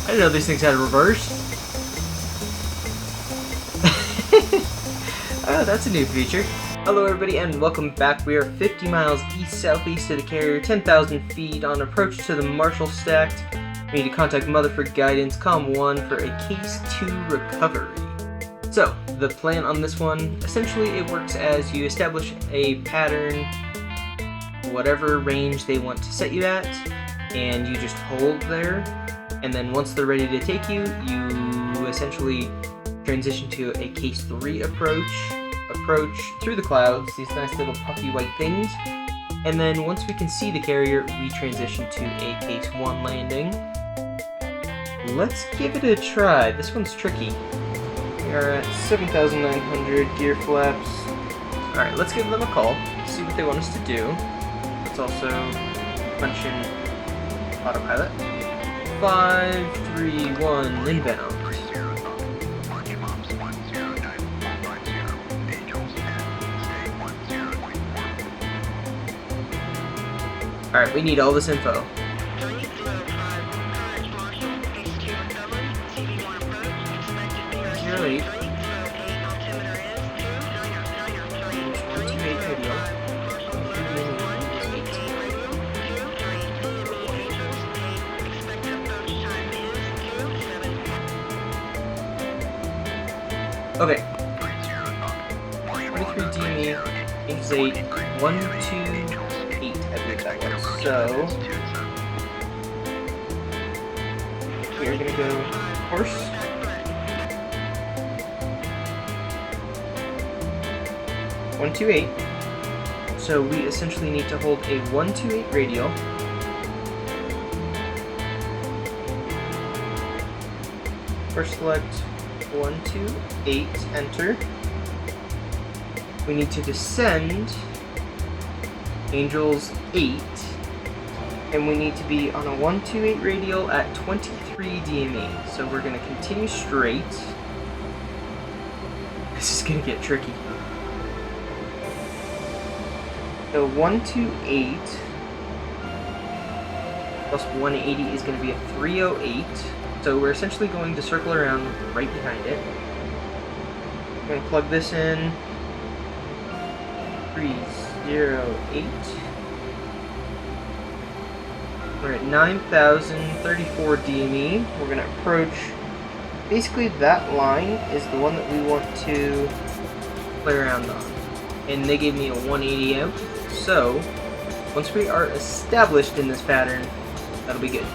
I didn't know these things had a reverse. Oh, that's a new feature. Hello everybody and welcome back. We are 50 miles east-southeast of the carrier, 10,000 feet on approach to the Marshall Stacked. We need to contact Mother for guidance, COM 1 for a Case II recovery. So, the plan on this one, essentially it works as you establish a pattern, whatever range they want to set you at, and you just hold there, and then once they're ready to take you, you essentially transition to a Case III approach through the clouds, these nice little puffy white things, and then once we can see the carrier, we transition to a Case I landing. Let's give it a try. This one's tricky. We are at 7,900 gear flaps. Alright, let's give them a call, see what they want us to do. Let's also punch in autopilot. 531 inbound. Alright, we need all this info. Okay. 23 DME, Case 8, 128, I believe that was. So, we are gonna go horse. .128. So we essentially need to hold a 128 radial. First select 128, enter. We need to descend Angels 8, and we need to be on a 128 radial at 23 DME. So we're going to continue straight. This is going to get tricky. So 128 plus 180 is going to be a 308. So we're essentially going to circle around right behind it. I'm going to plug this in. 308. We're at 9,034 DME. We're going to approach. Basically, that line is the one that we want to play around on. And they gave me a 180 out. So, once we are established in this pattern, that'll be good.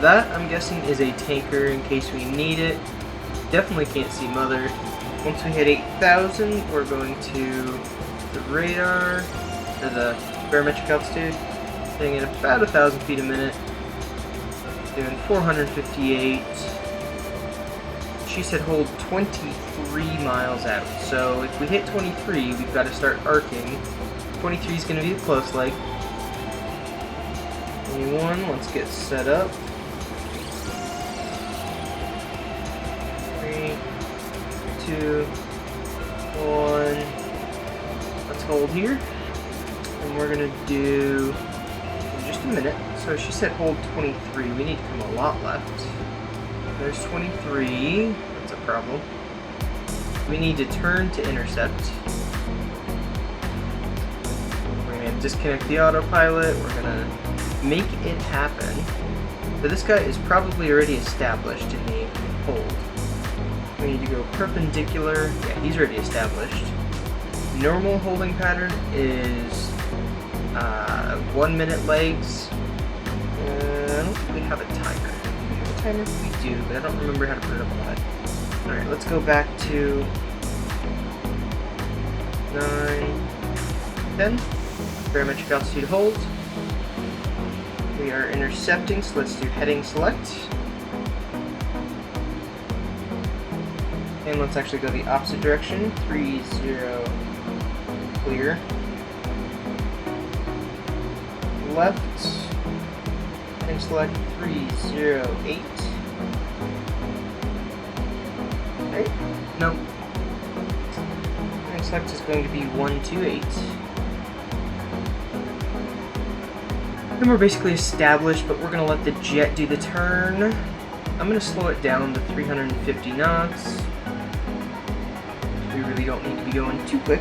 That, I'm guessing, is a tanker in case we need it. Definitely can't see Mother. Once we hit 8,000, we're going to the radar, or the barometric altitude, sitting at about 1,000 feet a minute. Doing 458. She said hold 23 miles out. So if we hit 23, we've got to start arcing. 23 is going to be the close leg. 21, let's get set up. 3, 2, 1. Let's hold here. And we're going to do in just a minute. So she said hold 23. We need to come a lot left. There's 23. That's a problem. We need to turn to intercept. We're going to disconnect the autopilot. We're going to make it happen. So this guy is probably already established in the hold. We need to go perpendicular. Yeah, he's already established. Normal holding pattern is 1 minute legs. I don't think we have a timer. Timer? We do, but I don't remember how to put it up on that. Alright, let's go back to 9, 10. Barometric altitude hold. We are intercepting, so let's do heading select. And let's actually go the opposite direction. 30 clear. Left. And select 308. Right? No. And select is going to be 128. And we're basically established, but we're going to let the jet do the turn. I'm going to slow it down to 350 knots. We really don't need to be going too quick.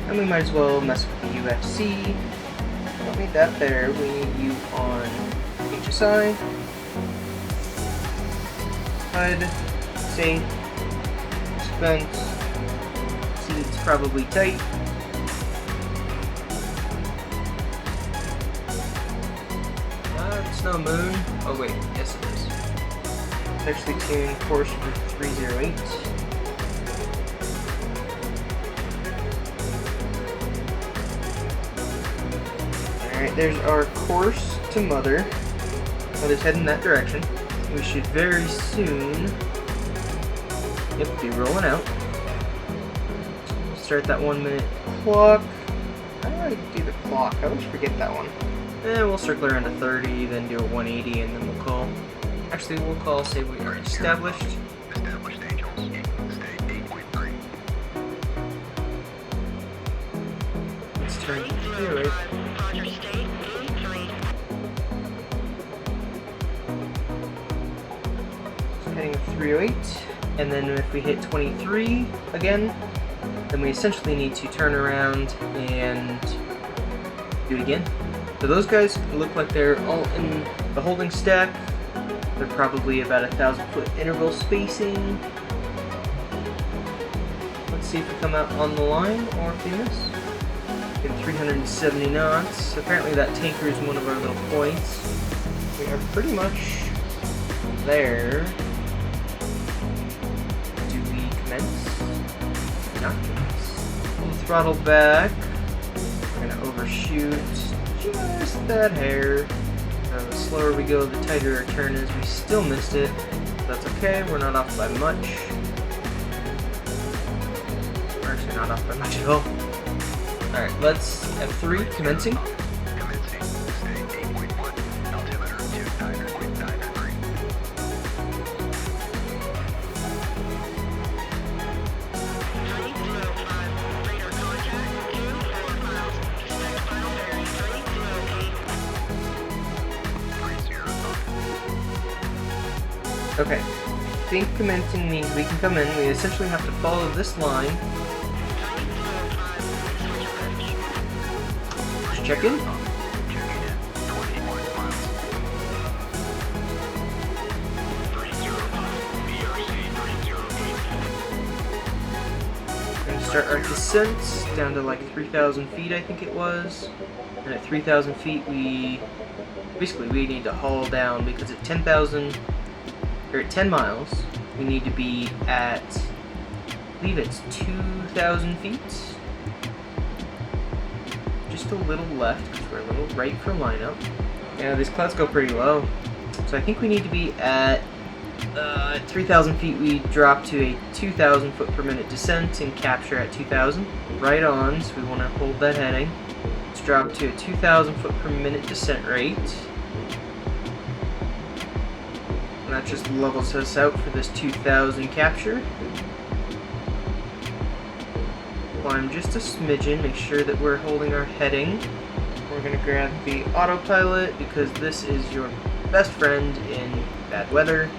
And we might as well mess with the UFC. Don't need that there. We need you on HSI. HUD. Safe. Suspense. Seat's probably tight. It's no moon. Oh wait, yes it is. Actually tune course for 308. Alright, there's our course to Mother. Let us head in that direction. We should very soon be rolling out. Start that 1 minute clock. How do I do the clock? I always forget that one. We'll circle around to 30, then do a 180, and then we'll call. Actually, we'll call, say we are established. Established Angels, stay 8.3. Let's turn to 308. Heading to 308, and then if we hit 23 again, then we essentially need to turn around and do it again. So those guys look like they're all in the holding stack. They're probably about 1,000-foot interval spacing. Let's see if we come out on the line or if we miss. Get 370 knots. Apparently that tanker is one of our little points. We are pretty much there. Do we commence? Not commence. We'll throttle back. We're gonna overshoot just that hair. The slower we go, the tighter our turn is. We still missed it. That's okay, we're not off by much. We're actually not off by much at all. Alright, let's F3, commencing. Commencing, stay 8.1, altimeter 29.93. Okay, I think commencing means we can come in. We essentially have to follow this line. Just check in. Checking in, 21 miles. 305, BRC 308. We're gonna start our descent down to like 3,000 feet, I think it was. And at 3,000 feet, we need to haul down because at 10,000. Or at 10 miles, we need to be at, I believe it's 2,000 feet. Just a little left, because we're a little right for lineup. Yeah, these clouds go pretty low. So I think we need to be at 3,000 feet. We drop to a 2,000 foot per minute descent and capture at 2,000. Right on, so we want to hold that heading. Let's drop to a 2,000 foot per minute descent rate. That just levels us out for this 2,000 capture. Climb just a smidgen, make sure that we're holding our heading. We're going to grab the autopilot because this is your best friend in bad weather.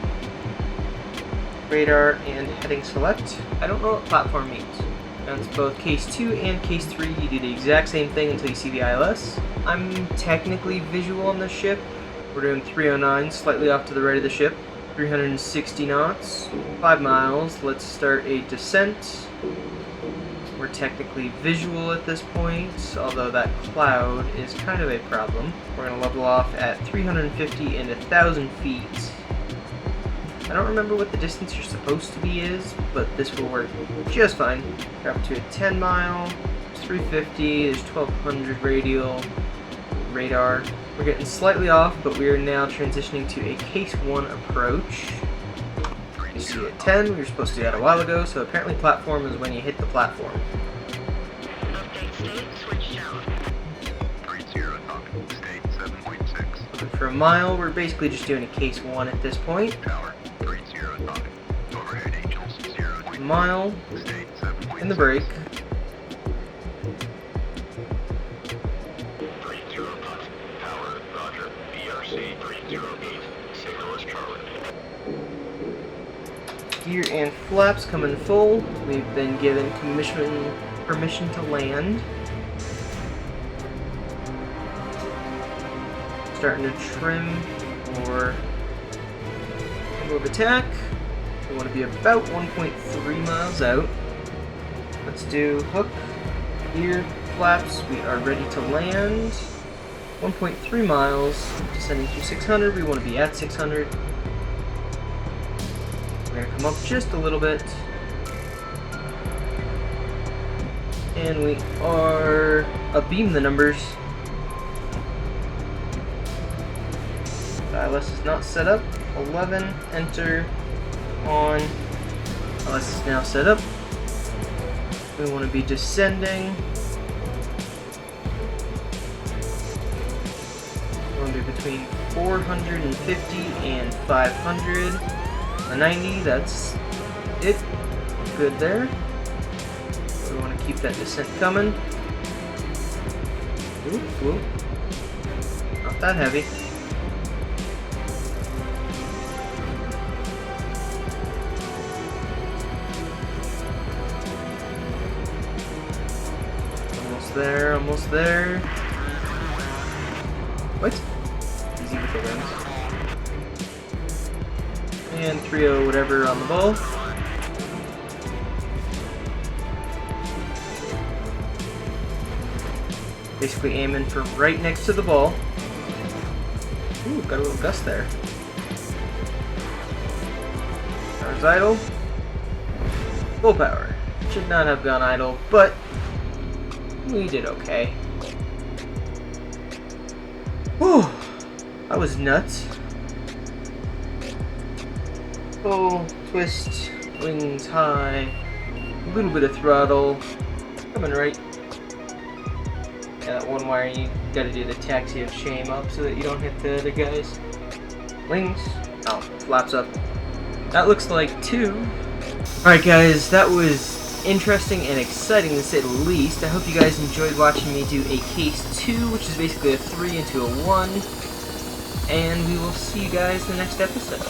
Radar and heading select. I don't know what platform means. That's both Case 2 and Case 3. You do the exact same thing until you see the ILS. I'm technically visual on this ship. We're doing 309, slightly off to the right of the ship. 360 knots, 5 miles. Let's start a descent. We're technically visual at this point, although that cloud is kind of a problem. We're going to level off at 350 and 1,000 feet. I don't remember what the distance you're supposed to be is, but this will work just fine. We're up to a 10 mile, it's 350, there's 1,200 radial radar. We're getting slightly off, but we are now transitioning to a Case 1 approach. You see at 10, we were supposed to do that a while ago, so apparently platform is when you hit the platform. Update state, switch tower. 30, state 7.6. Looking for a mile, we're basically just doing a Case 1 at this point. Tower, 30, overhead Angels, 0. Mile, State 7.6. and the brake. 30 Tower, Roger, BRC 308, 6 Gear and flaps come in full. We've been given permission to land. Starting to trim for angle of attack. We want to be about 1.3 miles out. Let's do hook, gear, flaps. We are ready to land. 1.3 miles, descending to 600. We want to be at 600. We're going to come up just a little bit. And we are abeam the numbers. ILS is not set up. 11, enter, on. ILS is now set up. We want to be descending. We want to be between 450 and 500. A 90, that's it. Good there. We want to keep that descent coming. Ooh. Not that heavy. Almost there. What? Easy with the rims. And 3-0 whatever on the ball. Basically aiming for right next to the ball. Ooh, got a little gust there. Car's idle. Full power. Should not have gone idle, but we did okay. Whew, that was nuts. Full twist, wings high, a little bit of throttle, coming right. Yeah, that one wire you gotta do the taxi of shame up so that you don't hit the other guys. Wings, oh, flaps up. That looks like 2. Alright guys, that was interesting and exciting to say the least. I hope you guys enjoyed watching me do a Case 2, which is basically a 3 into a 1. And we will see you guys in the next episode.